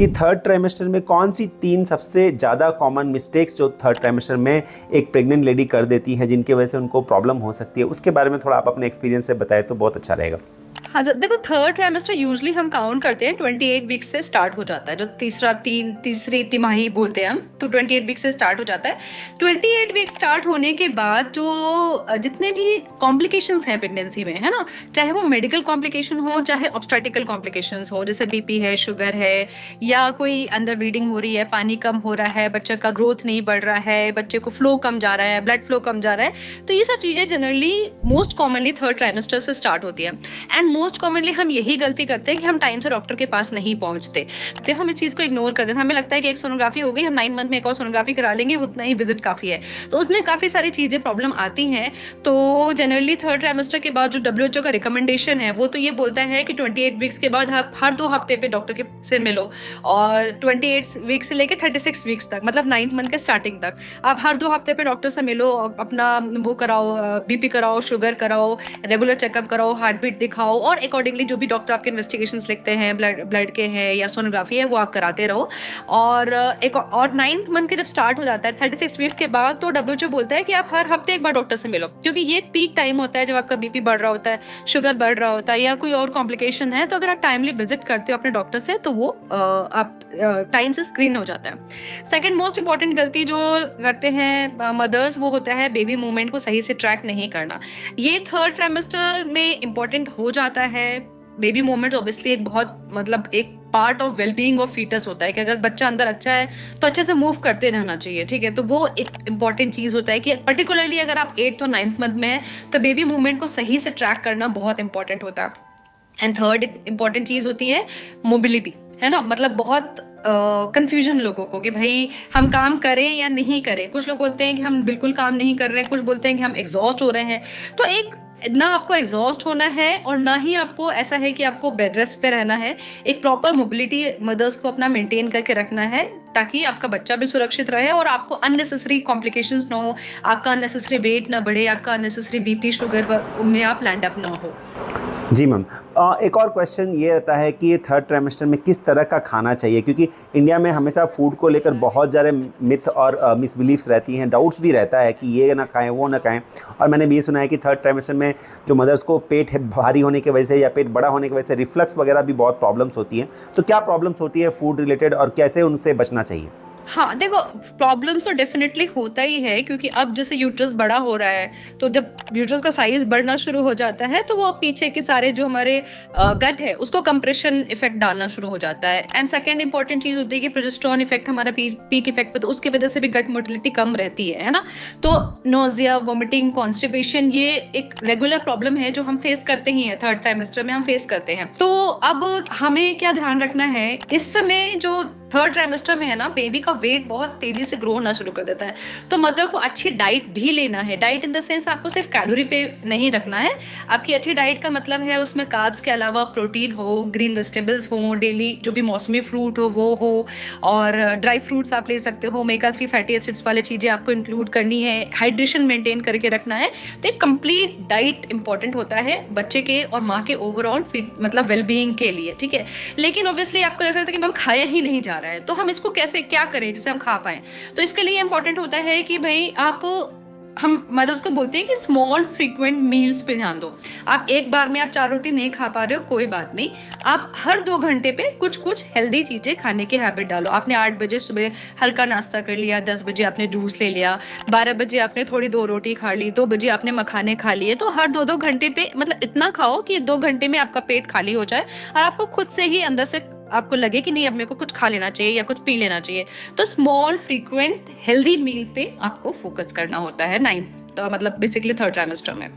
कि third trimester में कौन सी 3 सबसे ज़्यादा कॉमन मिस्टेक्स जो थर्ड ट्राइमेस्टर में एक प्रेग्नेंट लेडी कर देती है, जिनकी वजह से उनको प्रॉब्लम हो सकती है, उसके बारे में थोड़ा आप अपने एक्सपीरियंस से बताएं तो बहुत अच्छा रहेगा। हाँ सर, देखो थर्ड ट्राइमेस्टर यूजली हम काउंट करते हैं 28 वीक से स्टार्ट हो जाता है, जो तीसरी तिमाही बोलते हैं हम, तो 28 वीक से स्टार्ट हो जाता है। 28 वीक स्टार्ट होने के बाद जो जितने भी कॉम्प्लिकेशंस हैं प्रेगनेंसी में, है ना, चाहे वो मेडिकल कॉम्प्लिकेशन हो चाहे ऑब्स्टेटिकल कॉम्प्लिकेशंस हो, जैसे बीपी है, शुगर है, या कोई अंदर ब्लीडिंग हो रही है, पानी कम हो रहा है, बच्चे का ग्रोथ नहीं बढ़ रहा है, बच्चे को फ्लो कम जा रहा है, ब्लड फ्लो कम जा रहा है, तो ये सब चीज़ें generally most commonly third trimester से स्टार्ट होती है। एंड मोस्ट कॉमनली हम यही गलती करते हैं कि हम टाइम से डॉक्टर के पास नहीं पहुंचते, तो हम इस चीज़ को इग्नोर कर देते हैं। हमें लगता है कि एक सोनोग्राफी हो गई, हम 9 मंथ में एक और सोनोग्राफी करा लेंगे, उतना ही विजिट काफ़ी है, तो उसमें काफ़ी सारी चीज़ें प्रॉब्लम आती हैं। तो जनरली थर्ड ट्राइमेस्टर के बाद जो WHO का रिकमेंडेशन है वो तो ये बोलता है कि 28 वीक्स के बाद आप हर 2 हफ्ते पे डॉक्टर के से मिलो, और 28 वीक्स से लेकर 36 वीक्स तक, मतलब 9th मंथ के स्टार्टिंग तक आप हर 2 हफ्ते पे डॉक्टर से मिलो, अपना वो कराओ, बीपी कराओ, शुगर कराओ, रेगुलर चेकअप कराओ, हार्ट बीट दिखाओ, और अकॉर्डिंगली जो भी डॉक्टर आपके इन्वेस्टिगेशंस लिखते हैं, ब्लड के हैं या सोनोग्राफी है, वो आप कराते रहो। और एक और 9th मंथ के जब स्टार्ट हो जाता है 36 वीक्स के बाद, तो WHO बोलता है कि आप हर हफ्ते एक बार डॉक्टर से मिलो, क्योंकि ये एक पीक टाइम होता है जब आपका बीपी बढ़ रहा होता है, शुगर बढ़ रहा होता है, या कोई और कॉम्प्लिकेशन है, तो अगर आप टाइमली विजिट करते हो अपने डॉक्टर से तो वो आप टाइम से स्क्रीन हो जाता है। सेकेंड मोस्ट इंपॉर्टेंट गलती जो करते हैं मदर्स, वो होता है बेबी मूवमेंट को सही से ट्रैक नहीं करना। ये थर्ड ट्राइमेस्टर में इंपॉर्टेंट हो जाता है। बेबी मूवमेंट ऑब्वियसली एक बहुत मतलब एक part of wellbeing of foetus होता है कि अगर बच्चा अंदर अच्छा है तो अच्छे से मूव करते रहना चाहिए, ठीक है, तो वो एक इंपॉर्टेंट चीज़ होता है कि पर्टिकुलरली अगर आप 8th और 9th मंथ में है तो बेबी मूवमेंट को सही से ट्रैक करना बहुत इंपॉर्टेंट होता है। एंड थर्ड इंपॉर्टेंट चीज़ होती है मोबिलिटी, है ना, मतलब बहुत कंफ्यूजन लोगों को कि भाई हम काम करें या नहीं करें। कुछ लोग बोलते हैं कि हम बिल्कुल काम नहीं कर रहे हैं, कुछ बोलते हैं कि हम एग्जॉस्ट हो रहे हैं। तो एक ना आपको एग्जॉस्ट होना है और ना ही आपको ऐसा है कि आपको बेड रेस्ट पे रहना है। एक प्रॉपर मोबिलिटी मदर्स को अपना मेंटेन करके रखना है, ताकि आपका बच्चा भी सुरक्षित रहे और आपको अननेसेसरी कॉम्प्लिकेशंस ना हो, आपका अननेसेसरी वेट ना बढ़े, आपका अननेसेसरी बीपी शुगर में आप लैंड अप ना हो। जी मैम, एक और क्वेश्चन ये रहता है कि थर्ड ट्राइमेस्टर में किस तरह का खाना चाहिए, क्योंकि इंडिया में हमेशा फूड को लेकर बहुत ज़्यादा मिथ और मिसबिलीफ्स रहती हैं, डाउट्स भी रहता है कि ये ना खाएं वो ना खाएं। और मैंने भी ये सुना है कि थर्ड ट्राइमेस्टर में जो मदर्स को पेट है भारी होने की वजह से या पेट बड़ा होने की वजह से रिफ्लक्स वगैरह भी बहुत प्रॉब्लम्स होती हैं, तो क्या प्रॉब्लम्स होती है फूड रिलेटेड और कैसे उनसे बचना चाहिए? हाँ देखो, प्रॉब्लम्स तो डेफिनेटली होता ही है, क्योंकि अब जैसे यूट्रस बड़ा हो रहा है, तो जब यूट्रस का साइज बढ़ना शुरू हो जाता है तो वो पीछे के सारे जो हमारे गट है उसको कंप्रेशन इफेक्ट डालना शुरू हो जाता है। एंड सेकेंड इंपॉर्टेंट चीज होती है कि प्रोजेस्टेरोन इफेक्ट हमारा पीक इफेक्ट पे, तो उसकी वजह से भी गट मोटिलिटी कम रहती है ना। तो नोजिया, वोमिटिंग, कॉन्स्टिपेशन ये एक रेगुलर प्रॉब्लम है जो हम फेस करते ही हैं, थर्ड ट्राइमेस्टर में हम फेस करते हैं। तो अब हमें क्या ध्यान रखना है, इस समय जो थर्ड ट्राइमेस्टर में है ना, बेबी का वेट बहुत तेजी से ग्रो होना शुरू कर देता है, तो मदर को अच्छी डाइट भी लेना है। डाइट इन द सेंस आपको सिर्फ कैलोरी पे नहीं रखना है। आपकी अच्छी डाइट का मतलब है उसमें कार्ब्स के अलावा प्रोटीन हो, ग्रीन वेजिटेबल्स हो, डेली जो भी मौसमी फ्रूट हो वो हो, और ड्राई फ्रूट्स आप ले सकते हो, ओमेगा 3 फैटी एसिड्स वाली चीज़ें आपको इंक्लूड करनी है, हाइड्रेशन मेंटेन करके रखना है। तो एक कंप्लीट डाइट इंपॉर्टेंट होता है बच्चे के और माँ के ओवरऑल फिट मतलब वेलबींग के लिए, ठीक है। लेकिन ऑब्वियसली आपको लग सकता है कि हम खाया ही नहीं जा रहा है, तो हम इसको कैसे क्या करें जिससे हम खा पाए। तो इसके लिए इंपॉर्टेंट होता है कि भाई हम मदर्स को बोलते हैं कि स्मॉल फ्रीक्वेंट मील्स पे ध्यान दो। आप एक बार में आप 4 रोटी नहीं खा पा रहे हो, कोई बात नहीं, आप हर 2 घंटे पे कुछ कुछ हेल्दी चीज़ें खाने की हैबिट डालो। आपने 8 बजे सुबह हल्का नाश्ता कर लिया, 10 बजे आपने जूस ले लिया, 12 बजे आपने थोड़ी 2 रोटी खा ली, 2 बजे आपने मखाने खा लिए। तो हर 2-2 घंटे पे मतलब इतना खाओ कि 2 घंटे में आपका पेट खाली हो जाए और आपको खुद से ही अंदर से आपको लगे कि नहीं अब मेरे को कुछ खा लेना चाहिए या कुछ पी लेना चाहिए। तो स्मॉल फ्रीक्वेंट हेल्दी मील पे आपको फोकस करना होता है 9th मतलब बेसिकली थर्ड ट्राइमेस्टर में।